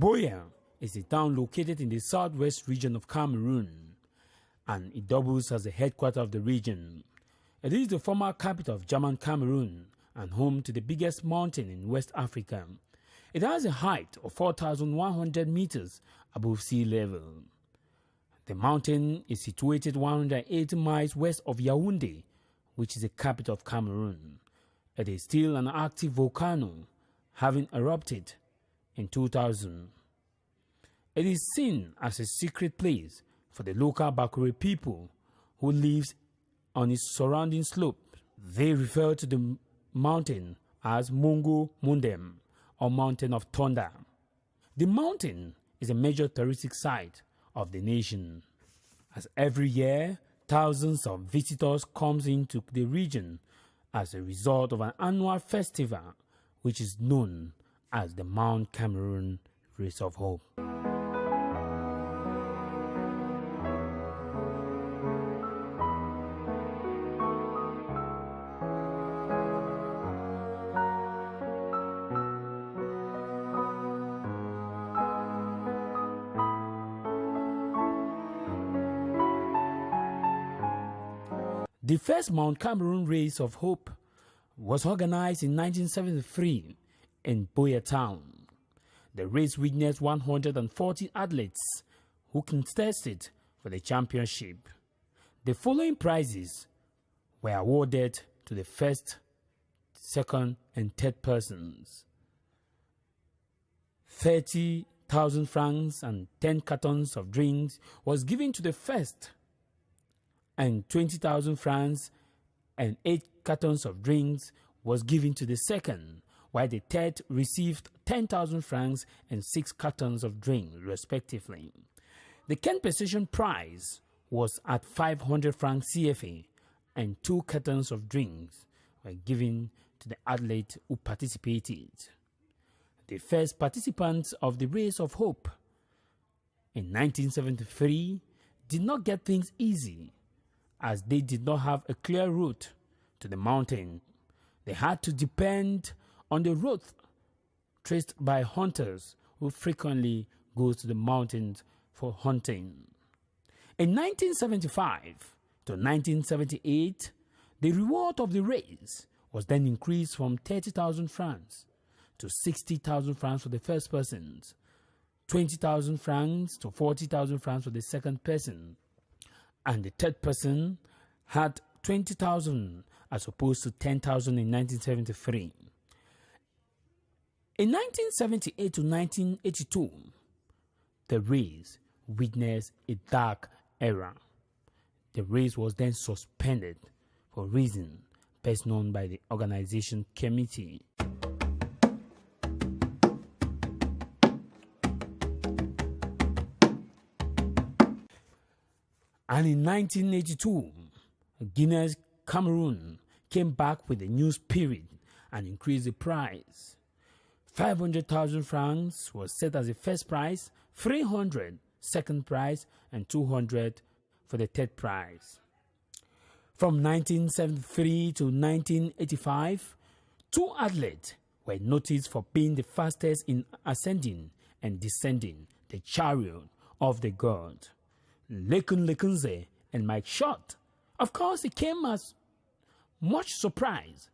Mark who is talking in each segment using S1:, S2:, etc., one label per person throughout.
S1: Buea is a town located in the southwest region of Cameroon, and it doubles as the headquarters of the region. It is the former capital of German Cameroon and home to the biggest mountain in West Africa. It has a height of 4,100 meters above sea level. The mountain is situated 180 miles west of Yaoundé, which is the capital of Cameroon. It is still an active volcano, having erupted in 2000. It is seen as a secret place for the local Bakure people who lives on its surrounding slope. They refer to the mountain as Mungo Mundem, or Mountain of Thunder. The mountain is a major touristic site of the nation, as every year thousands of visitors comes into the region as a result of an annual festival which is known as the Mount Cameroon Race of Hope. The first Mount Cameroon Race of Hope was organized in 1973 in Buea town. The race witnessed 140 athletes who contested for the championship. The following prizes were awarded to the first, second, and third persons. 30,000 francs and 10 cartons of drinks was given to the first, and 20,000 francs and 8 cartons of drinks was given to the second, while the third received 10,000 francs and 6 cartons of drinks, respectively. The compensation prize was at 500 francs CFA, and 2 cartons of drinks were given to the athlete who participated. The first participants of the Race of Hope in 1973 did not get things easy, as they did not have a clear route to the mountain. They had to depend on the route traced by hunters who frequently go to the mountains for hunting. In 1975 to 1978, the reward of the race was then increased from 30,000 francs to 60,000 francs for the first person, 20,000 francs to 40,000 francs for the second person, and the third person had 20,000 as opposed to 10,000 in 1973. In 1978 to 1982, the race witnessed a dark era. The race was then suspended for reasons best known by the organization committee. And in 1982, Guinness Cameroon came back with a new spirit and increased the prize. 500,000 francs was set as the first prize, 300 second prize, and 200 for the third prize. From 1973 to 1985, 2 athletes were noticed for being the fastest in ascending and descending the chariot of the god. Lekun Lekunze and Mike Short. Of course, it came as much surprise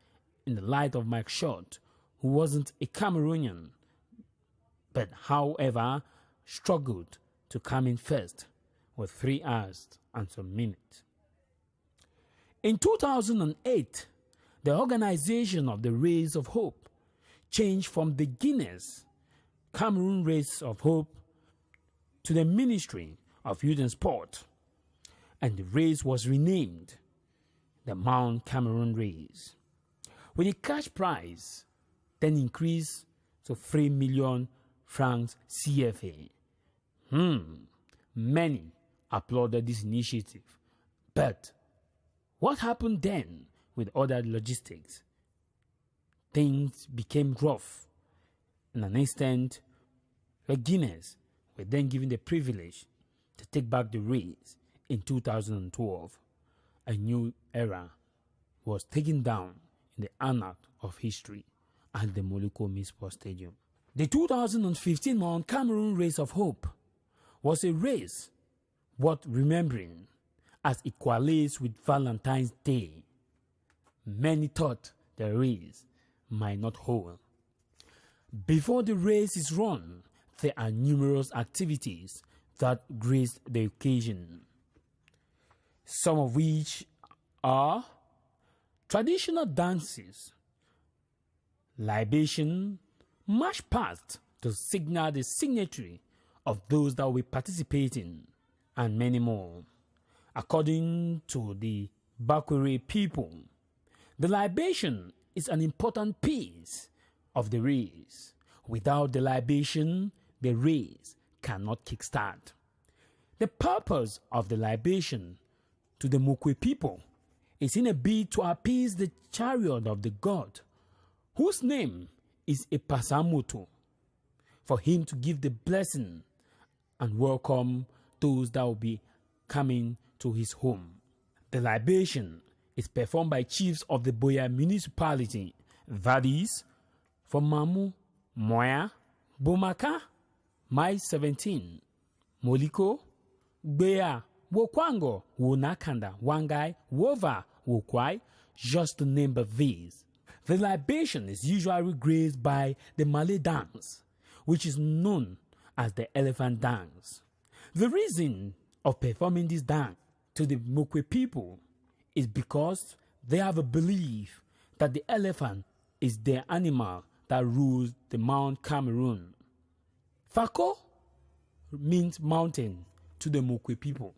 S1: in the light of Mike Short, who wasn't a Cameroonian, but however struggled to come in first with 3 hours and some minutes. In 2008, the organization of the Race of Hope changed from the Guinness Cameroon Race of Hope to the Ministry of Youth and Sport, and the race was renamed the Mount Cameroon Race, with the cash prize then increased to 3 million francs CFA. Many applauded this initiative, but what happened then with other logistics? Things became rough. In an instant, the Guinness were then given the privilege to take back the race in 2012. A new era was taken down in the annals of history at the Moloko Sports Stadium. The 2015 Mount Cameroon Race of Hope was a race worth remembering as it coalesced with Valentine's Day. Many thought the race might not hold. Before the race is run, there are numerous activities that grace the occasion, some of which are traditional dances, libation, march past to signal the signature of those that will be participating, and many more. According to the Bakwere people, the libation is an important piece of the race. Without the libation, the race cannot kickstart. The purpose of the libation to the Mokwe people is in a bid to appease the chariot of the god, whose name is Epasamoto, for him to give the blessing and welcome those that will be coming to his home. The libation is performed by chiefs of the Boya municipality, that is, from Mamu, Moya, Bomaka, Mai 17, Moliko, Gbea, Wokwango, Wonakanda, Wangai, Wova, Wokwai, just to name but these. The libation is usually graced by the Malay dance, which is known as the elephant dance. The reason of performing this dance to the Mokwe people is because they have a belief that the elephant is the animal that rules the Mount Cameroon. Fako means mountain to the Mokwe people.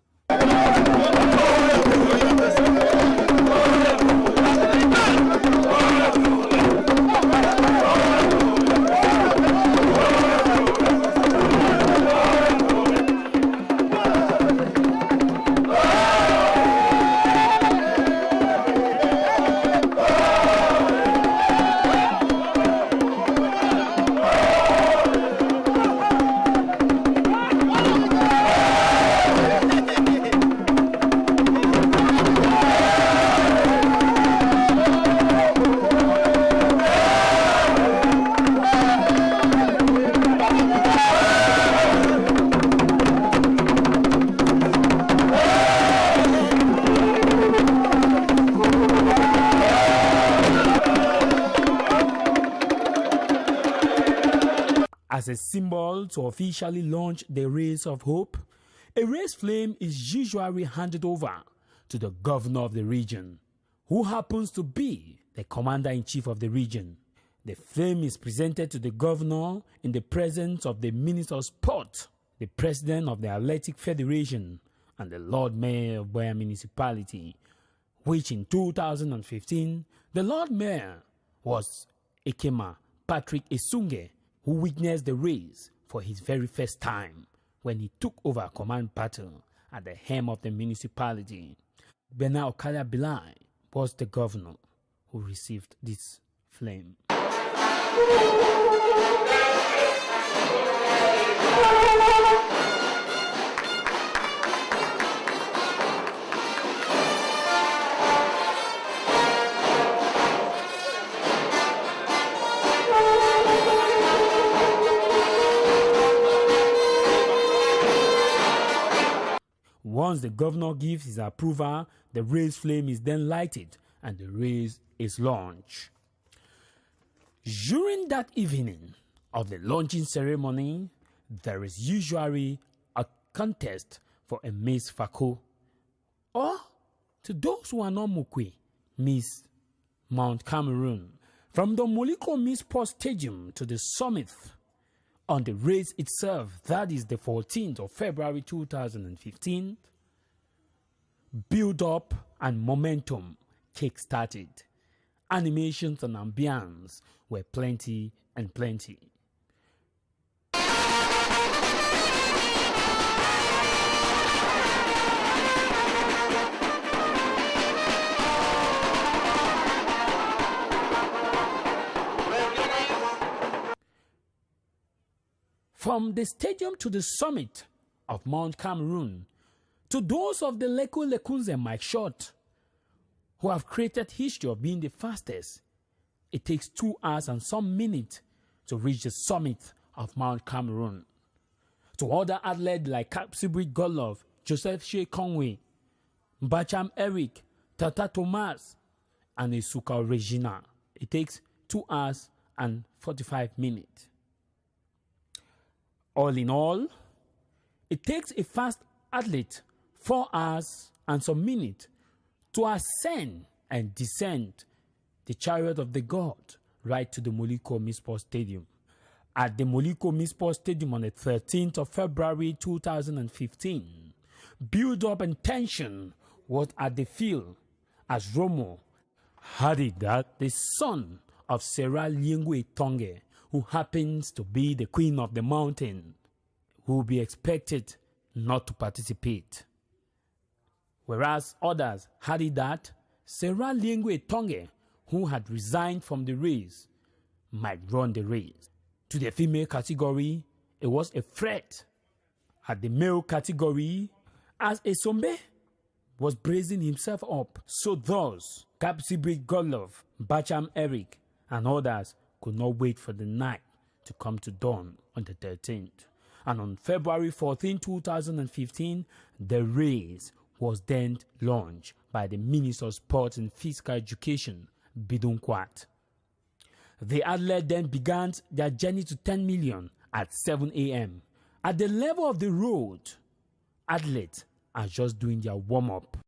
S1: As a symbol to officially launch the Race of Hope, a race flame is usually handed over to the governor of the region, who happens to be the commander-in-chief of the region. The flame is presented to the governor in the presence of the Minister of Sport, the President of the Athletic Federation, and the Lord Mayor of Boya Municipality, which in 2015, the Lord Mayor was Ekema Patrick Esunge, who witnessed the race for his very first time when he took over command battle at the helm of the municipality. Bena Okaya Bilai was the governor who received this flame. Once the governor gives his approval, the race flame is then lighted and the race is launched. During that evening of the launching ceremony, there is usually a contest for a Miss Fako, or to those who are not Mokwe, Miss Mount Cameroon. From the Moliko Miss Sports Stadium to the summit on the race itself, that is the 14th of February 2015, build-up and momentum kick-started. Animations and ambience were plenty and plenty. From the stadium to the summit of Mount Cameroon, to those of the Leku Lekunze and Mike Short, who have created history of being the fastest, it takes 2 hours and some minutes to reach the summit of Mount Cameroon. To other athletes like Capsibri Golov, Joseph Shea Conway, Bacham Eric, Tata Thomas, and Isuka Regina, it takes 2 hours and 45 minutes. All in all, it takes a fast athlete 4 hours and some minutes to ascend and descend the chariot of the god right to the Moliko Misport Stadium. At the Moliko Misport Stadium on the 13th of February 2015, build-up and tension was at the field as Romo had it that the son of Sarah Liengwe Tonge, who happens to be the queen of the mountain, will be expected not to participate. Whereas others had it that Sarah Liengwe Tonge, who had resigned from the race, might run the race. To the female category, it was a threat. At the male category, as Esombe was bracing himself up, so thus Kapsibri Golov, Bacham Eric, and others could not wait for the night to come to dawn on the 13th. And on February 14, 2015, the race was then launched by the Minister of Sports and Physical Education, Bidun Kwat. The athletes then began their journey to 10 million at 7 a.m. At the level of the road, athletes are just doing their warm-up.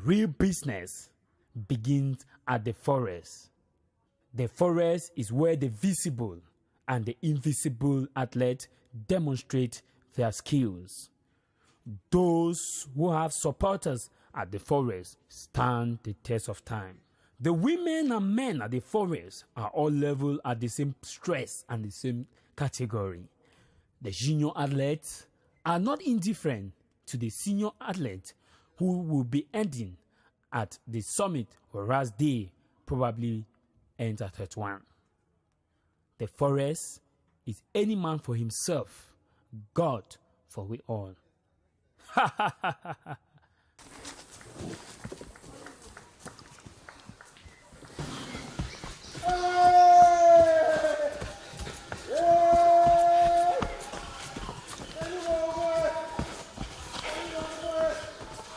S1: Real business begins at the forest. The forest is where the visible and the invisible athletes demonstrate their skills. Those who have supporters at the forest stand the test of time. The women and men at the forest are all level at the same stress and the same category. The junior athletes are not indifferent to the senior athletes who will be ending at the summit, whereas they probably end at 31. The forest is any man for himself, God for we all.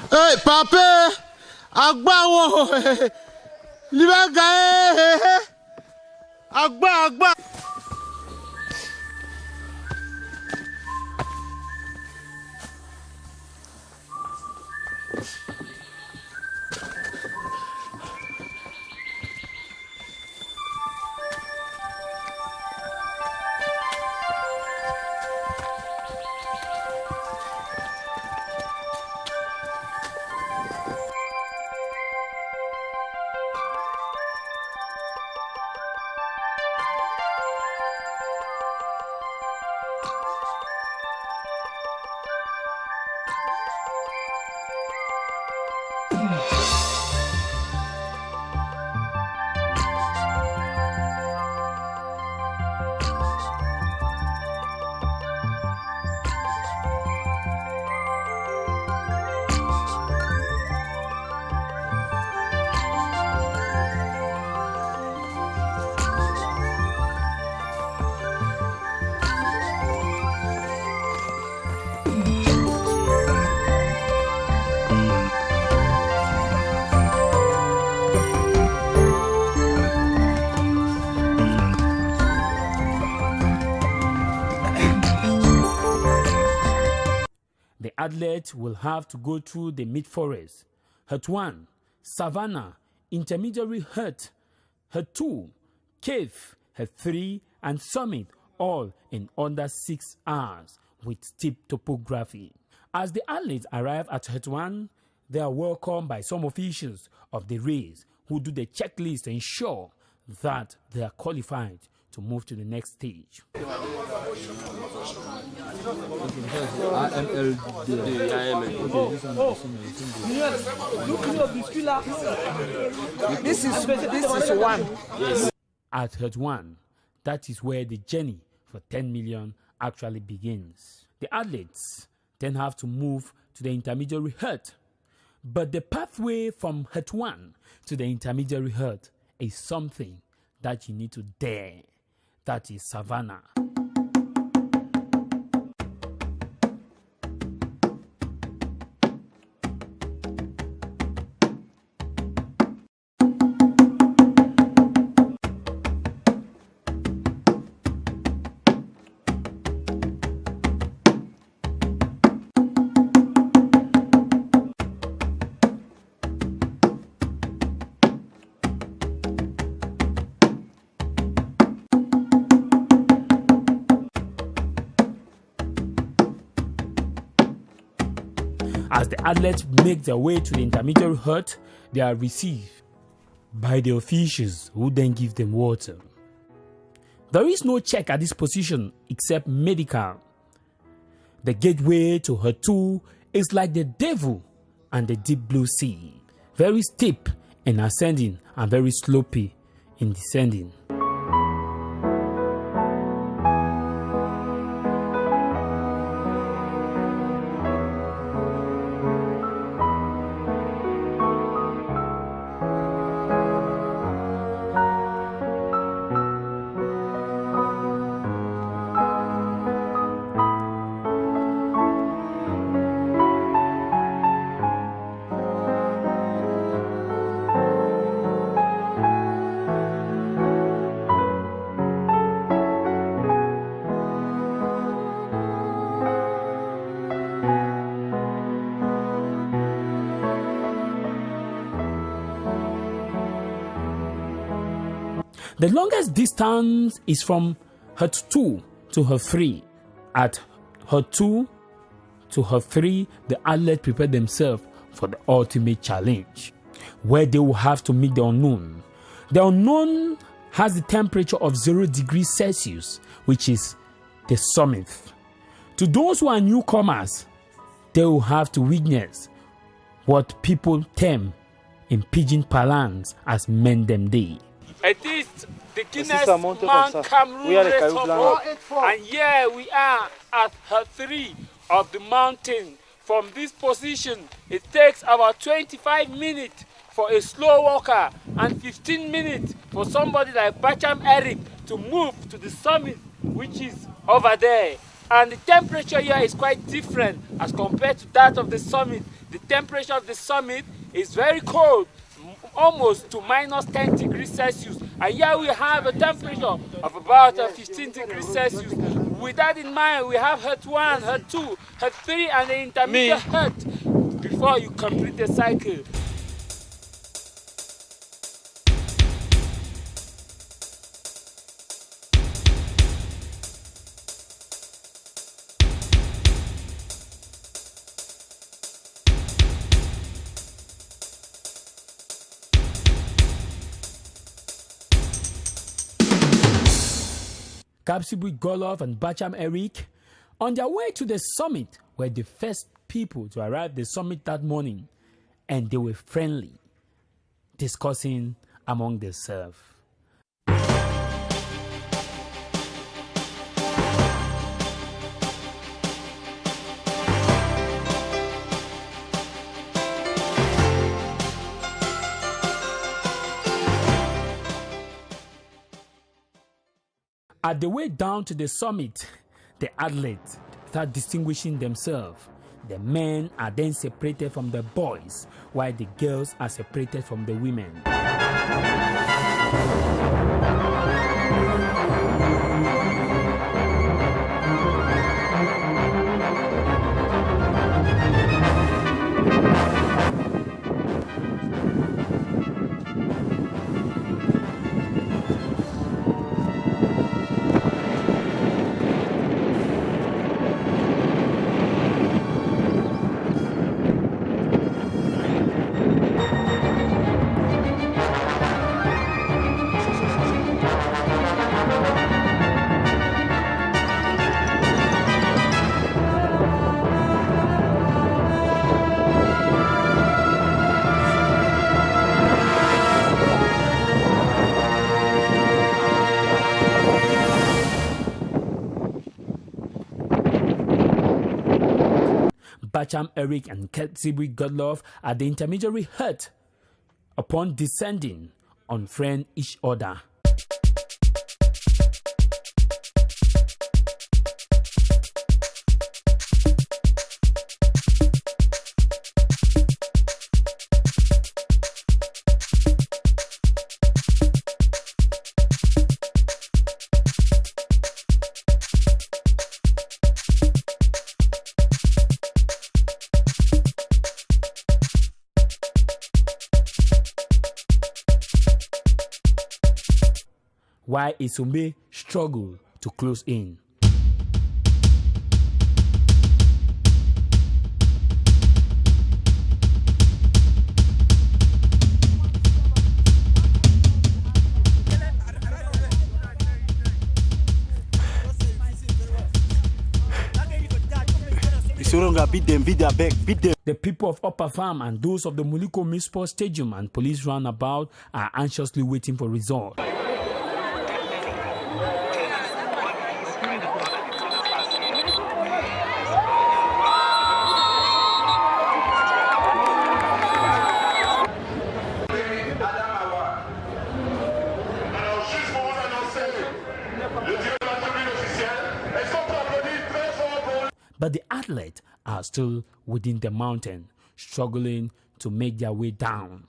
S2: Hey, Papa! Agba! Libaga! Agba!
S1: athletes will have to go through the mid-forest. Hut 1, Savannah, Intermediary Hut. Hut 2, Cave. Hut 3, and Summit, all in under 6 hours with steep topography. As the athletes arrive at Hut 1, they are welcomed by some officials of the race who do the checklist to ensure that they are qualified to move to the next stage.
S3: This is one.
S1: Yes. At Hut 1, that is where the journey for 10 million actually begins. The athletes then have to move to the intermediary hut. But the pathway from Hut 1 to the intermediary hut is something that you need to dare. That is Savannah. As the athletes make their way to the intermediary hut, they are received by the officials who then give them water. There is no check at this position except medical. The gateway to Hut 2 is like the devil and the deep blue sea, very steep in ascending and very slopey in descending. The longest distance is from Hut 2 to Hut 3. At Hut 2 to Hut 3, the athletes prepare themselves for the ultimate challenge, where they will have to meet the unknown. The unknown has the temperature of 0 degrees Celsius, which is the summit. To those who are newcomers, they will have to witness what people term in pidgin parlance as Mendem Day.
S4: It is the Guinness Mount Cameroon Reservoir, and here we are at Hut 3 of the mountain. From this position, it takes about 25 minutes for a slow walker and 15 minutes for somebody like Bacham Eric to move to the summit, which is over there. And the temperature here is quite different as compared to that of the summit. The temperature of the summit is very cold, almost to minus 10 degrees Celsius. And here we have a temperature of about 15 degrees Celsius. With that in mind, we have Hut 1, Hut 2, Hut 3, and the intermediate hut before you complete the cycle.
S1: Kapsibui Golof and Bacham Eric, on their way to the summit, were the first people to arrive at the summit that morning, and they were friendly, discussing among themselves. At the way down to the summit, the athletes start distinguishing themselves. The men are then separated from the boys, while the girls are separated from the women. Bacham Eric and Ketsibi Godlove at the intermediary hut upon descending unfriend each other. Why Isumbe struggled to close in. The people of Upper Farm and those of the Muliko Municipal Stadium and police roundabout are anxiously waiting for results. But the athletes are still within the mountain, struggling to make their way down.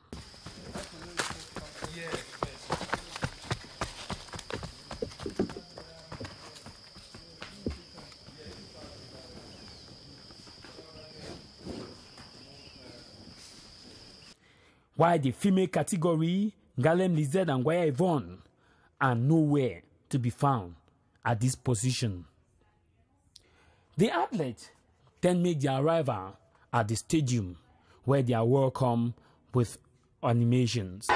S1: While the female category, Galem Lizette and Gwaya Yvonne, are nowhere to be found at this position. The athletes then make their arrival at the stadium, where they are welcomed with animations.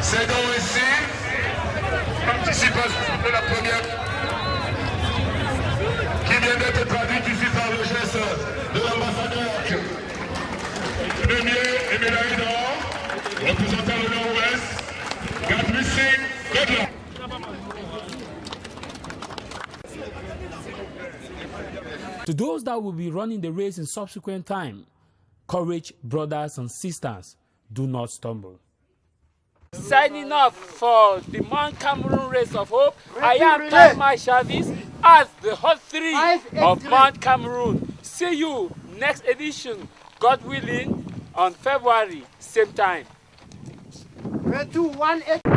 S5: C'est donc ici, participation de la première qui vient d'être traduite ici par le geste de l'ambassadeur. Premier et médaille d'or, représentant le Nord-Ouest, Gadmissing Godlove.
S1: To those that will be running the race in subsequent time, courage, brothers and sisters, do not stumble.
S4: Signing off for the Mount Cameroon Race of Hope, I am Chiambah Chavis as the host 3 of Mount Cameroon. See you next edition, God willing, on February, same time.
S3: 3, 2, 1, 8.